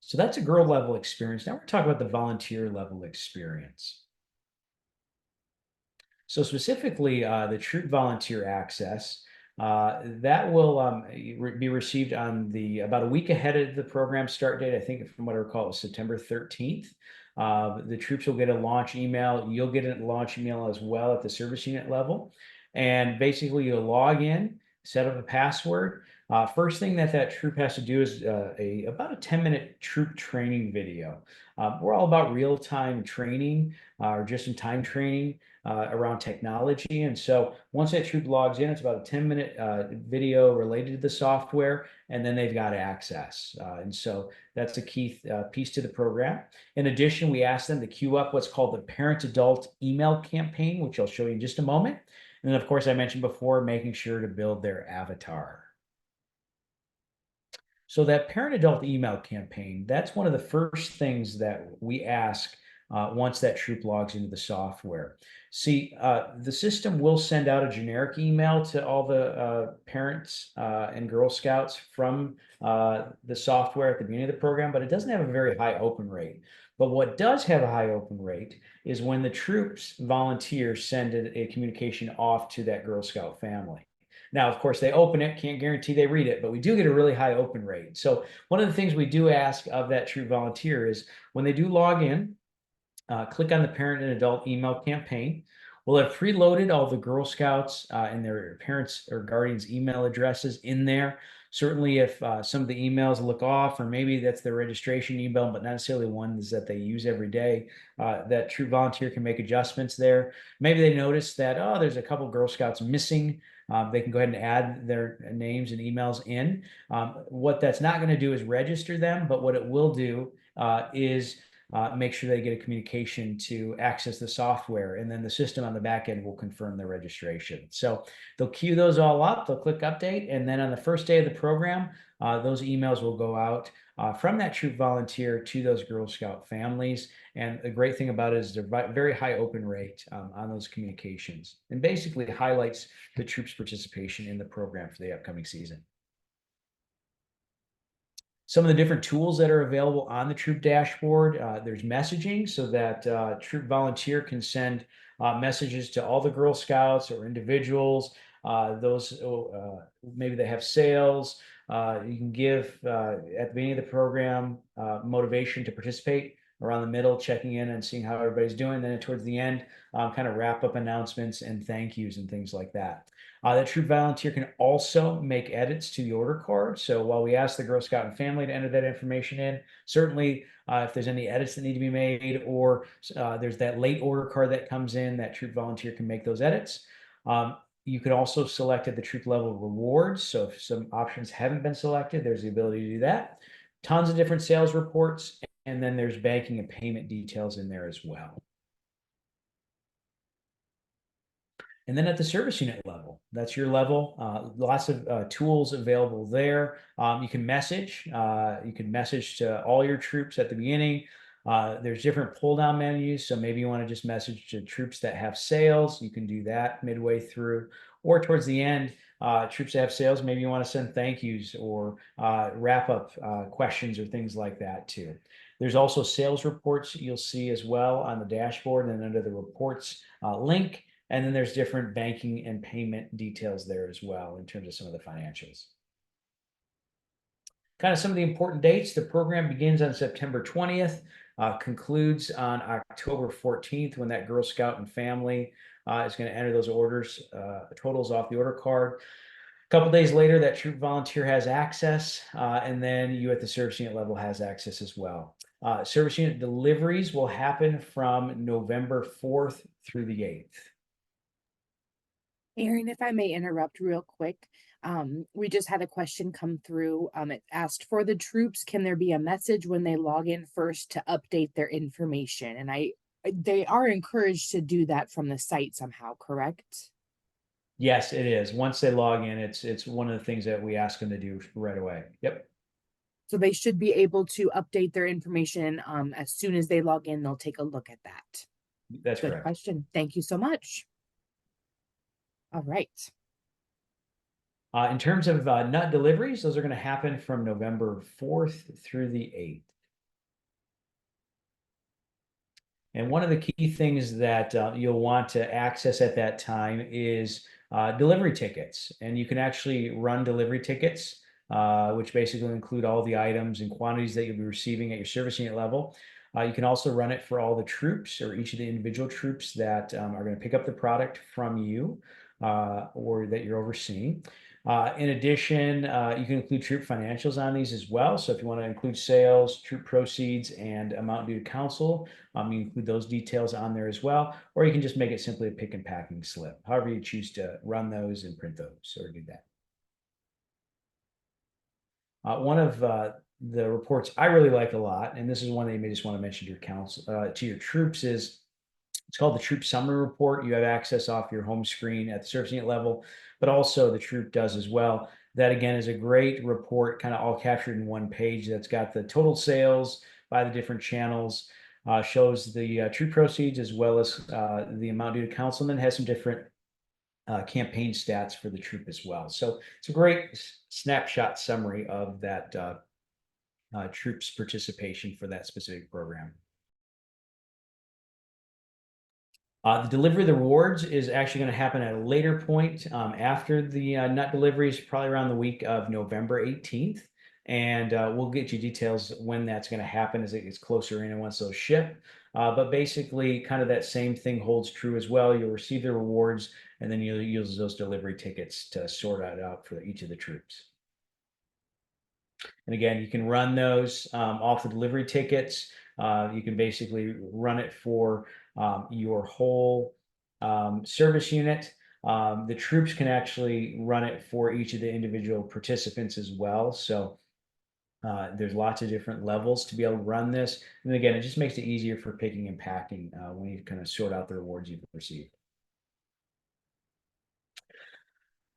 So that's a girl level experience. Now we're talking about the volunteer level experience. So specifically, the troop volunteer access, that will be received on about a week ahead of the program start date. I think from what I recall, it was September 13th. The troops will get a launch email. You'll get a launch email as well at the service unit level. And basically you'll log in, set up a password. First thing that troop has to do is about a 10-minute troop training video. We're all about real-time training or just-in-time training around technology. And so once that troop logs in, it's about a 10-minute video related to the software, and then they've got access. And so that's a key piece to the program. In addition, we ask them to queue up what's called the parent-adult email campaign, which I'll show you in just a moment. And then, of course, I mentioned before, making sure to build their avatar. So that parent-adult email campaign, that's one of the first things that we ask once that troop logs into the software. See, the system will send out a generic email to all the parents and Girl Scouts from the software at the beginning of the program, but it doesn't have a very high open rate. But what does have a high open rate is when the troops volunteers send a communication off to that Girl Scout family. Now, of course, they open it, can't guarantee they read it, but we do get a really high open rate. So one of the things we do ask of that troop volunteer is when they do log in, click on the parent and adult email campaign. We'll have preloaded all the Girl Scouts and their parents or guardians' email addresses in there. Certainly if some of the emails look off, or maybe that's their registration email, but not necessarily ones that they use every day, that troop volunteer can make adjustments there. Maybe they notice that, oh, there's a couple Girl Scouts missing. They can go ahead and add their names and emails in. What that's not going to do is register them, but what it will do is make sure they get a communication to access the software, and then the system on the back end will confirm their registration. So they'll queue those all up, they'll click update, and then on the first day of the program, those emails will go out from that troop volunteer to those Girl Scout families. And the great thing about it is they're very high open rate on those communications, and basically highlights the troops' participation in the program for the upcoming season. Some of the different tools that are available on the troop dashboard, there's messaging so that troop volunteer can send messages to all the Girl Scouts or individuals. Those maybe they have sales. You can give at the beginning of the program motivation to participate around the middle, checking in and seeing how everybody's doing. Then towards the end, kind of wrap up announcements and thank yous and things like that. The troop volunteer can also make edits to the order card. So while we ask the Girl Scout and family to enter that information in, certainly if there's any edits that need to be made, or there's that late order card that comes in, that troop volunteer can make those edits. You could also select at the troop level rewards. So if some options haven't been selected, there's the ability to do that. Tons of different sales reports, and then there's banking and payment details in there as well. And then at the service unit level, that's your level. Lots of tools available there. You can message. You can message to all your troops at the beginning. There's different pull-down menus. So maybe you want to just message to troops that have sales. You can do that midway through. Or towards the end, troops that have sales, maybe you want to send thank yous or wrap-up questions or things like that too. There's also sales reports you'll see as well on the dashboard and under the reports link. And then there's different banking and payment details there as well in terms of some of the financials. Kind of some of the important dates. The program begins on September 20th, concludes on October 14th when that Girl Scout and family is going to enter those orders, totals off the order card. A couple days later, that troop volunteer has access, and then you at the service unit level has access as well. Service unit deliveries will happen from November 4th through the 8th. Aaron, if I may interrupt real quick, we just had a question come through. It asked for the troops, can there be a message when they log in first to update their information? And they are encouraged to do that from the site somehow, correct? Yes, it is. Once they log in, it's one of the things that we ask them to do right away. Yep. So they should be able to update their information as soon as they log in. They'll take a look at that. That's Good correct. question. Thank you so much. All right. In terms of nut deliveries, those are going to happen from November 4th through the 8th. And one of the key things that you'll want to access at that time is delivery tickets. And you can actually run delivery tickets, which basically include all the items and quantities that you'll be receiving at your service unit level. You can also run it for all the troops or each of the individual troops that are going to pick up the product from you or that you're overseeing. In addition, you can include troop financials on these as well. So if you want to include sales, troop proceeds, and amount due to council, you include those details on there as well. Or you can just make it simply a pick and packing slip, however you choose to run those and print those or do that. One of the reports I really like a lot, and this is one that you may just want to mention to your council, to your troops, is it's called the Troop Summary Report. You have access off your home screen at the service unit level, but also the troop does as well. That again is a great report, kind of all captured in one page. That's got the total sales by the different channels, shows the troop proceeds as well as the amount due to council, and then has some different campaign stats for the troop as well. So it's a great snapshot summary of that troops participation for that specific program. The delivery of the rewards is actually going to happen at a later point after the nut deliveries, probably around the week of November 18th. And we'll get you details when that's going to happen as it gets closer in and once those ship. But basically, kind of that same thing holds true as well. You'll receive the rewards, and then you'll use those delivery tickets to sort it out for each of the troops. And again, you can run those off the delivery tickets. You can basically run it for your whole service unit. The troops can actually run it for each of the individual participants as well. So there's lots of different levels to be able to run this. And again, it just makes it easier for picking and packing when you kind of sort out the rewards you've received.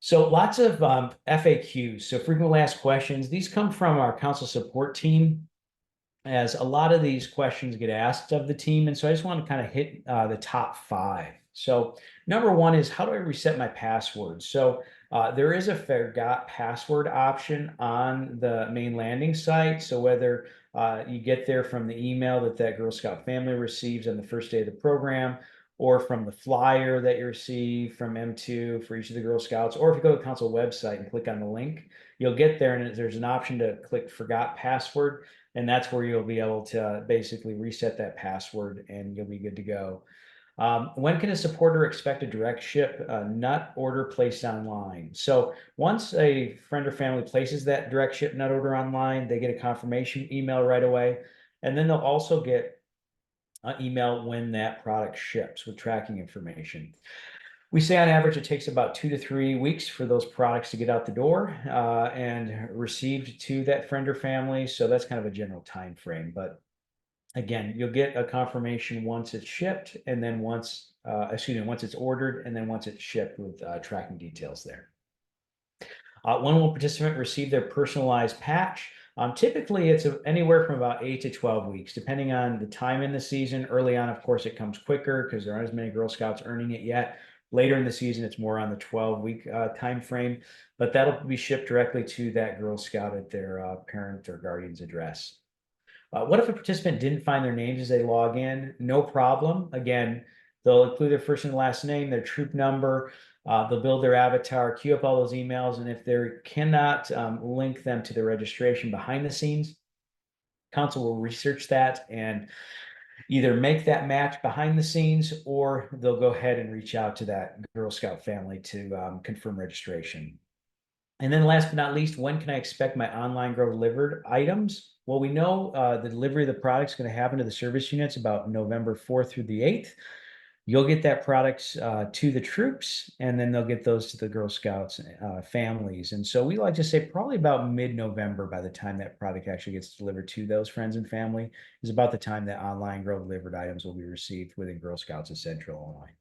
So lots of FAQs, so frequently asked questions. These come from our council support team, as a lot of these questions get asked of the team. And so I just want to kind of hit the top 5. So number 1 is, how do I reset my password? So there is a forgot password option on the main landing site. So whether you get there from the email that Girl Scout family receives on the first day of the program, or from the flyer that you receive from M2 for each of the Girl Scouts, or if you go to the council website and click on the link, you'll get there and there's an option to click forgot password. And that's where you'll be able to basically reset that password and you'll be good to go. When can a supporter expect a direct ship nut order placed online? So once a friend or family places that direct ship nut order online, they get a confirmation email right away. And then they'll also get an email when that product ships with tracking information. We say on average it takes about 2 to 3 weeks for those products to get out the door and received to that friend or family. So that's kind of a general time frame. But again, you'll get a confirmation once it's shipped, and then once it's ordered, and then once it's shipped with tracking details there. When will a participant receive their personalized patch? Typically, it's anywhere from about 8 to 12 weeks, depending on the time in the season. Early on, of course, it comes quicker because there aren't as many Girl Scouts earning it yet. Later in the season, it's more on the 12-week time frame, but that'll be shipped directly to that Girl Scout at their parent or guardian's address. What if a participant didn't find their names as they log in? No problem. Again, they'll include their first and last name, their troop number. They'll build their avatar, queue up all those emails, and if they cannot link them to the registration behind the scenes, council will research that and either make that match behind the scenes, or they'll go ahead and reach out to that Girl Scout family to confirm registration. And then last but not least, when can I expect my online grow delivered items? Well, we know the delivery of the product is going to happen to the service units about November 4th through the 8th. You'll get that products to the troops, and then they'll get those to the Girl Scouts families. And so we like to say probably about mid-November by the time that product actually gets delivered to those friends and family is about the time that online grow delivered items will be received within Girl Scouts of Central Illinois.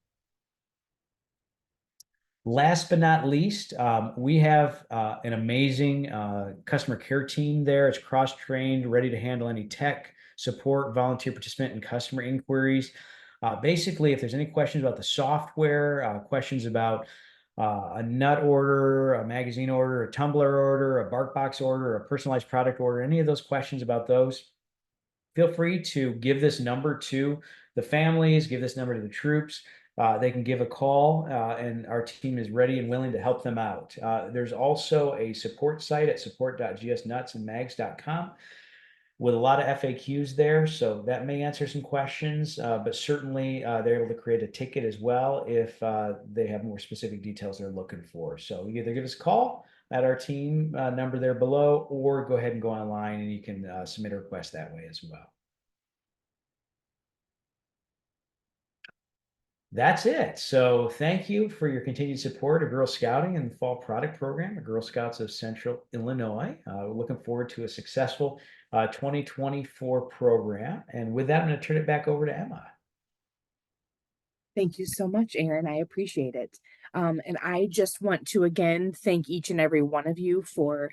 Last but not least, we have an amazing customer care team there. It's cross-trained, ready to handle any tech support, volunteer participant, and customer inquiries. Basically, if there's any questions about the software, questions about a nut order, a magazine order, a tumbler order, a BarkBox order, a personalized product order, any of those questions about those, feel free to give this number to the families, give this number to the troops. They can give a call and our team is ready and willing to help them out. There's also a support site at support.gsnutsandmags.com with a lot of FAQs there. So that may answer some questions, but certainly they're able to create a ticket as well if they have more specific details they're looking for. So you either give us a call at our team number there below, or go ahead and go online and you can submit a request that way as well. That's it. So thank you for your continued support of Girl Scouting and the Fall Product Program at Girl Scouts of Central Illinois. We're looking forward to a successful 2024 program. And with that, I'm going to turn it back over to Emma. Thank you so much, Aaron. I appreciate it. And I just want to again thank each and every one of you for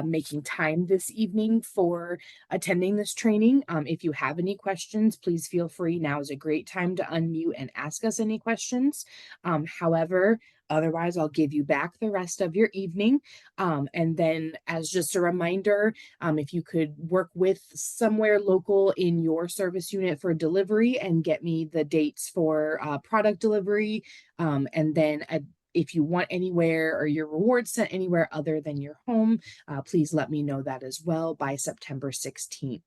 making time this evening for attending this training. If you have any questions, please feel free. Now is a great time to unmute and ask us any questions. However, otherwise, I'll give you back the rest of your evening. And then as just a reminder, if you could work with somewhere local in your service unit for delivery and get me the dates for product delivery. And then if you want anywhere or your rewards sent anywhere other than your home, please let me know that as well by September 16th.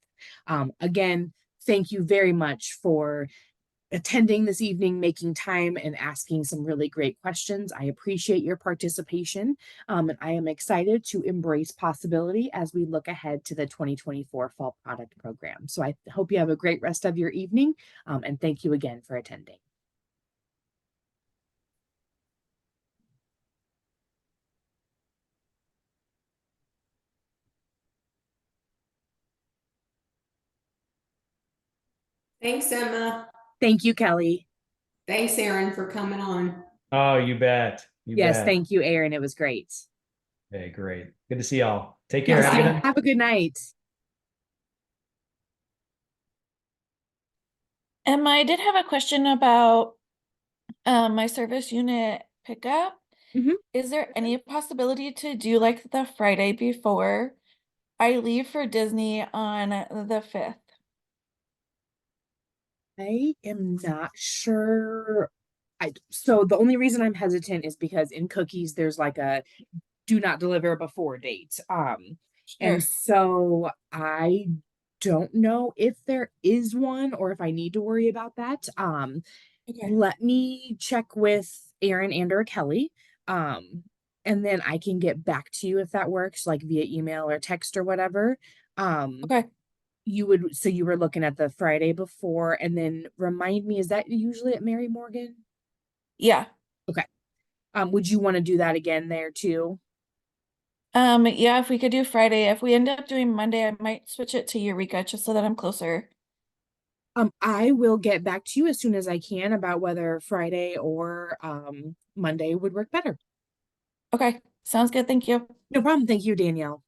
Again, thank you very much for attending this evening, making time and asking some really great questions. I appreciate your participation. And I am excited to embrace possibility as we look ahead to the 2024 Fall Product Program. So I hope you have a great rest of your evening. And thank you again for attending. Thanks, Emma. Thank you, Kelly. Thanks, Aaron, for coming on. Oh, you bet. You Yes, bet. thank you, Aaron. It was great. Okay, great. Good to see y'all. Take care. Yes, Have a good night. have a good night. Emma, I did have a question about my service unit pickup. Mhm. Is there any possibility to do like the Friday before? I leave for Disney on the 5th. I am not sure. So the only reason I'm hesitant is because in cookies there's like a do not deliver before date. And Sure. so I don't know if there is one or if I need to worry about that. Okay. Let me check with Aaron and or Kelly. And then I can get back to you if that works, like via email or text or whatever. Okay. So you were looking at the Friday before, and then remind me, is that usually at Mary Morgan? Yeah. Would you want to do that again there too? Yeah, if we could do Friday. If we end up doing Monday, I might switch it to Eureka just so that I'm closer. I will get back to you as soon as I can about whether Friday or Monday would work better. Okay. Sounds good. Thank you. No problem. Thank you, Danielle.